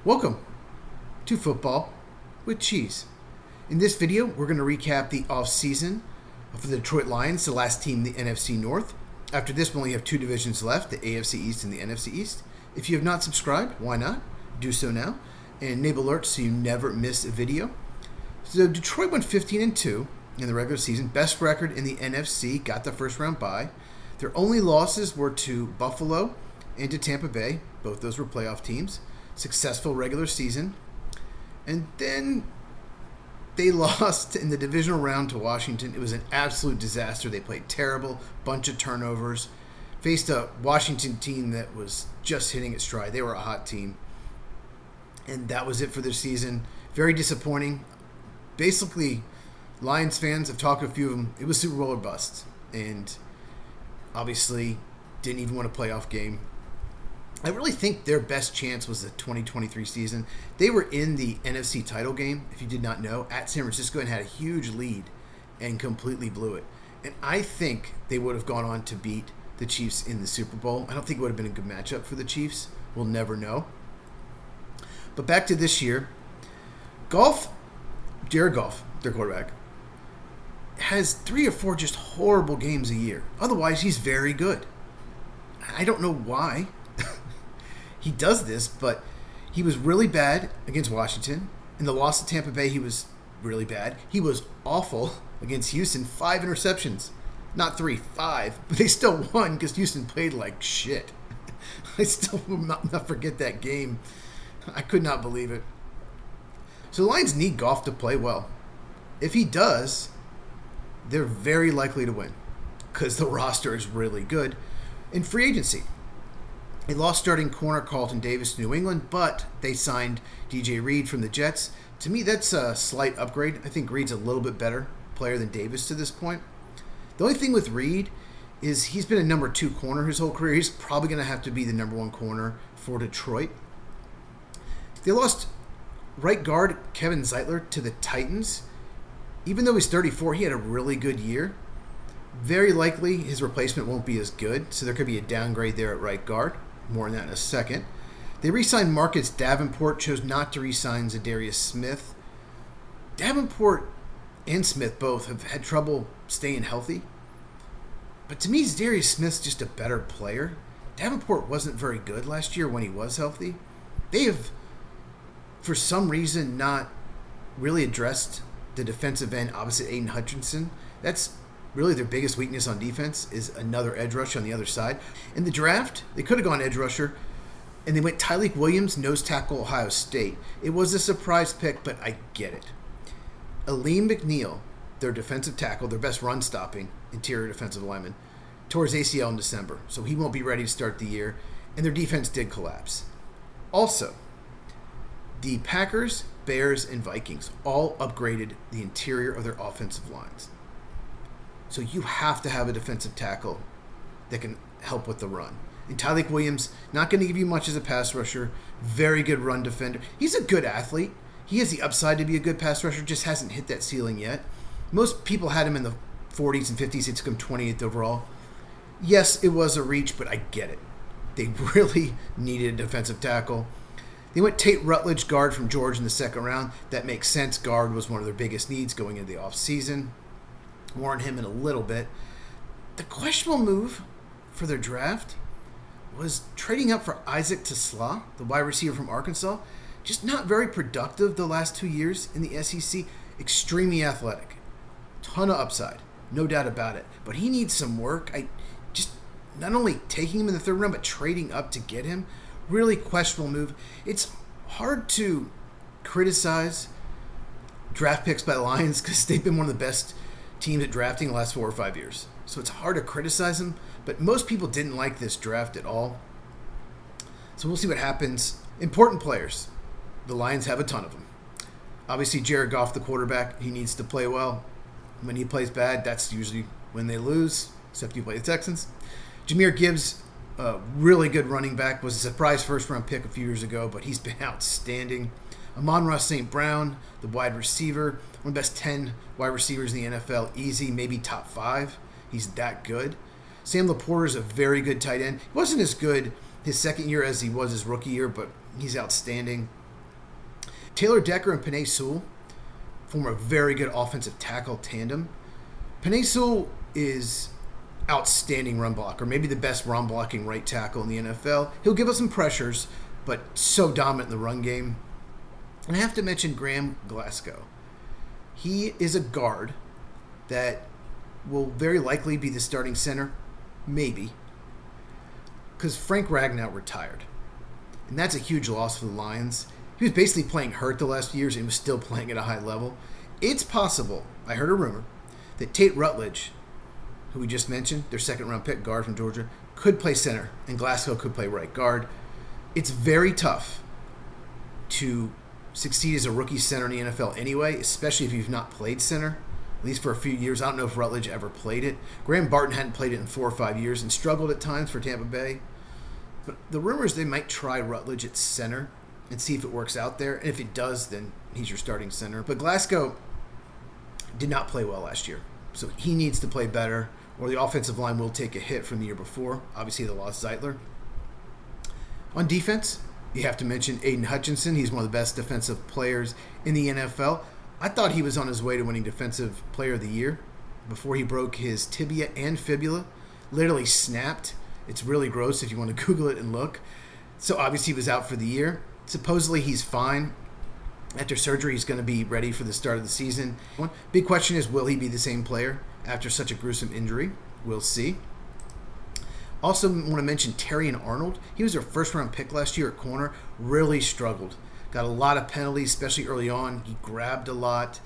Welcome to Football with Cheese. In this video, we're going to recap the offseason for the Detroit Lions, the last team in the NFC North. After this, we only have two divisions left, the AFC East and the NFC East. If you have not subscribed, why not? Do so now. And enable alerts so you never miss a video. So Detroit went 15-2 in the regular season. Best record in the NFC, got the first round bye. Their only losses were to Buffalo and to Tampa Bay. Both those were playoff teams. Successful regular season. And then they lost in the divisional round to Washington. It was an absolute disaster. They played terrible, bunch of turnovers. Faced a Washington team that was just hitting its stride. They were a hot team. And that was it for their season. Very disappointing. Basically, Lions fans, I've talked to a few of them, it was Super Bowl or bust. And obviously didn't even win a playoff game. I really think their best chance was the 2023 season. They were in the NFC title game, if you did not know, at San Francisco and had a huge lead and completely blew it. And I think they would have gone on to beat the Chiefs in the Super Bowl. I don't think it would have been a good matchup for the Chiefs. We'll never know. But back to this year, Jared Goff, their quarterback, has 3 or 4 just horrible games a year. Otherwise, he's very good. I don't know why he does this, but he was really bad against Washington. In the loss to Tampa Bay, he was really bad. He was awful against Houston. 5 interceptions. Not 3, 5. But they still won because Houston played like shit. I still will not forget that game. I could not believe it. So the Lions need Goff to play well. If he does, they're very likely to win because the roster is really good. In free agency, they lost starting corner Carlton Davis to New England, but they signed DJ Reed from the Jets. To me, that's a slight upgrade. I think Reed's a little bit better player than Davis to this point. The only thing with Reed is he's been a number 2 corner his whole career. He's probably going to have to be the number 1 corner for Detroit. They lost right guard Kevin Zeitler to the Titans. Even though he's 34, he had a really good year. Very likely his replacement won't be as good, so there could be a downgrade there at right guard. More on that in a second. They re-signed Marcus Davenport, chose not to re-sign Zadarius Smith. Davenport and Smith both have had trouble staying healthy. But to me, Zadarius Smith's just a better player. Davenport wasn't very good last year when he was healthy. They have, for some reason, not really addressed the defensive end opposite Aiden Hutchinson. That's really their biggest weakness on defense is another edge rusher on the other side. In the draft, they could have gone edge rusher, and they went Tyleik Williams, nose tackle, Ohio State. It was a surprise pick, but I get it. Aleem McNeil, their defensive tackle, their best run-stopping interior defensive lineman, tore his ACL in December, so he won't be ready to start the year, and their defense did collapse. Also, the Packers, Bears, and Vikings all upgraded the interior of their offensive lines. So you have to have a defensive tackle that can help with the run. And Tyleik Williams, not going to give you much as a pass rusher. Very good run defender. He's a good athlete. He has the upside to be a good pass rusher, just hasn't hit that ceiling yet. Most people had him in the 40s and 50s. They took him 28th overall. Yes, it was a reach, but I get it. They really needed a defensive tackle. They went Tate Rutledge, guard from Georgia in the second round. That makes sense. Guard was one of their biggest needs going into the offseason. More on him in a little bit. The questionable move for their draft was trading up for Isaac Tesla, the wide receiver from Arkansas. Just not very productive the last 2 years in the SEC. Extremely athletic. Ton of upside. No doubt about it. But he needs some work. Not only taking him in the third round, but trading up to get him. Really questionable move. It's hard to criticize draft picks by the Lions because they've been one of the best teams at drafting the last 4 or 5 years. So it's hard to criticize them, but most people didn't like this draft at all. So we'll see what happens. Important players. The Lions have a ton of them. Obviously, Jared Goff, the quarterback, he needs to play well. When he plays bad, that's usually when they lose, except you play the Texans. Jahmyr Gibbs, a really good running back, was a surprise first-round pick a few years ago, but he's been outstanding. Amon-Ra St. Brown, the wide receiver, one of the best 10 wide receivers in the NFL, easy, maybe top 5. He's that good. Sam Laporta is a very good tight end. He wasn't as good his second year as he was his rookie year, but he's outstanding. Taylor Decker and Penei Sewell form a very good offensive tackle tandem. Penei Sewell is outstanding run blocker, maybe the best run blocking right tackle in the NFL. He'll give us some pressures, but so dominant in the run game. And I have to mention Graham Glasgow. He is a guard that will very likely be the starting center, maybe, because Frank Ragnow retired. And that's a huge loss for the Lions. He was basically playing hurt the last few years and was still playing at a high level. It's possible, I heard a rumor, that Tate Rutledge, who we just mentioned, their second-round pick guard from Georgia, could play center, and Glasgow could play right guard. It's very tough to succeed as a rookie center in the NFL anyway, especially if you've not played center, at least for a few years. I don't know if Rutledge ever played it. Graham Barton hadn't played it in 4 or 5 years and struggled at times for Tampa Bay. But the rumor is they might try Rutledge at center and see if it works out there. And if it does, then he's your starting center. But Glasgow did not play well last year, so he needs to play better, or the offensive line will take a hit from the year before. Obviously, they lost Zeitler. On defense, you have to mention Aiden Hutchinson. He's one of the best defensive players in the NFL. I thought he was on his way to winning Defensive Player of the Year before he broke his tibia and fibula. Literally snapped. It's really gross if you want to Google it and look. So obviously he was out for the year. Supposedly he's fine. After surgery, he's going to be ready for the start of the season. One big question is, will he be the same player after such a gruesome injury? We'll see. Also want to mention Terrion Arnold. He was their first-round pick last year at corner. Really struggled. Got a lot of penalties, especially early on. He grabbed a lot.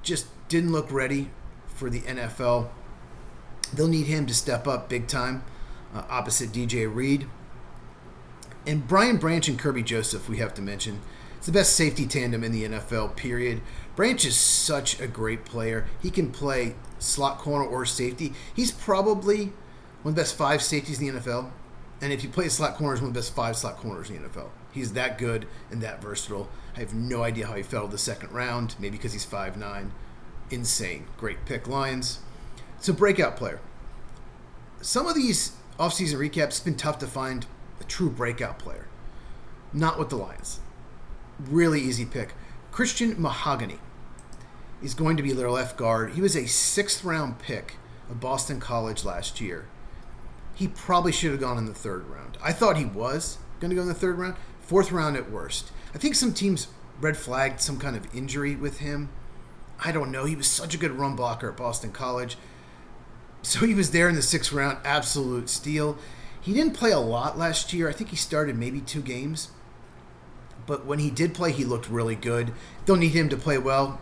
Just didn't look ready for the NFL. They'll need him to step up big time opposite DJ Reed. And Brian Branch and Kirby Joseph, we have to mention. It's the best safety tandem in the NFL, period. Branch is such a great player. He can play slot corner or safety. He's probably one of the best 5 safeties in the NFL. And if you play slot corner, he's one of the best 5 slot corners in the NFL. He's that good and that versatile. I have no idea how he fell to the second round. Maybe because he's 5'9". Insane. Great pick, Lions. So, breakout player. Some of these offseason recaps, it's been tough to find a true breakout player. Not with the Lions. Really easy pick. Christian Mahogany is going to be their left guard. He was a 6th-round pick of Boston College last year. He probably should have gone in the 3rd round. I thought he was going to go in the 3rd round. 4th round at worst. I think some teams red flagged some kind of injury with him. I don't know. He was such a good run blocker at Boston College. So he was there in the 6th round. Absolute steal. He didn't play a lot last year. I think he started maybe 2 games. But when he did play, he looked really good. They'll need him to play well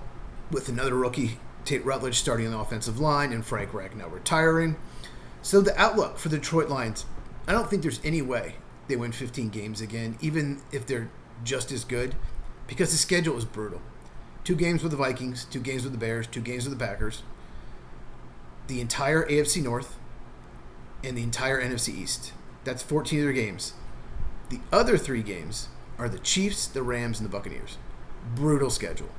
with another rookie, Tate Rutledge, starting on the offensive line and Frank Ragnow retiring. So the outlook for the Detroit Lions, I don't think there's any way they win 15 games again, even if they're just as good, because the schedule is brutal. 2 games with the Vikings, 2 games with the Bears, 2 games with the Packers, the entire AFC North, and the entire NFC East. That's 14 of their games. The other 3 games are the Chiefs, the Rams, and the Buccaneers. Brutal schedule.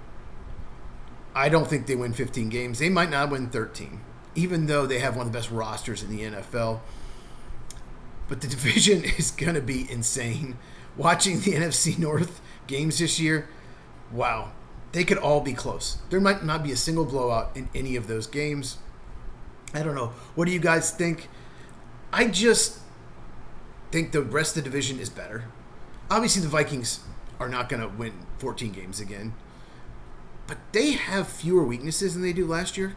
I don't think they win 15 games. They might not win 13, even though they have one of the best rosters in the NFL. But the division is going to be insane. Watching the NFC North games this year, wow, they could all be close. There might not be a single blowout in any of those games. I don't know. What do you guys think? I just think the rest of the division is better. Obviously, the Vikings are not going to win 14 games again. But they have fewer weaknesses than they do last year.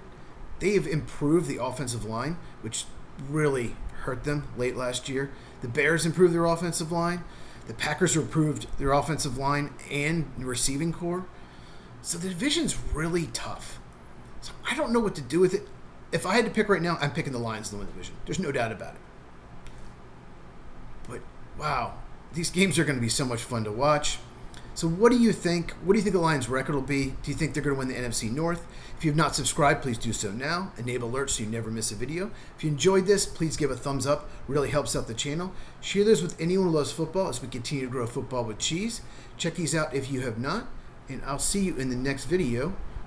They have improved the offensive line, which really hurt them late last year. The Bears improved their offensive line. The Packers improved their offensive line and receiving core. So the division's really tough. So I don't know what to do with it. If I had to pick right now, I'm picking the Lions to win the division. There's no doubt about it. But, wow, these games are going to be so much fun to watch. So what do you think? What do you think the Lions' record will be? Do you think they're going to win the NFC North? If you have not subscribed, please do so now. Enable alerts so you never miss a video. If you enjoyed this, please give a thumbs up. Really helps out the channel. Share this with anyone who loves football as we continue to grow football with cheese. Check these out if you have not. And I'll see you in the next video.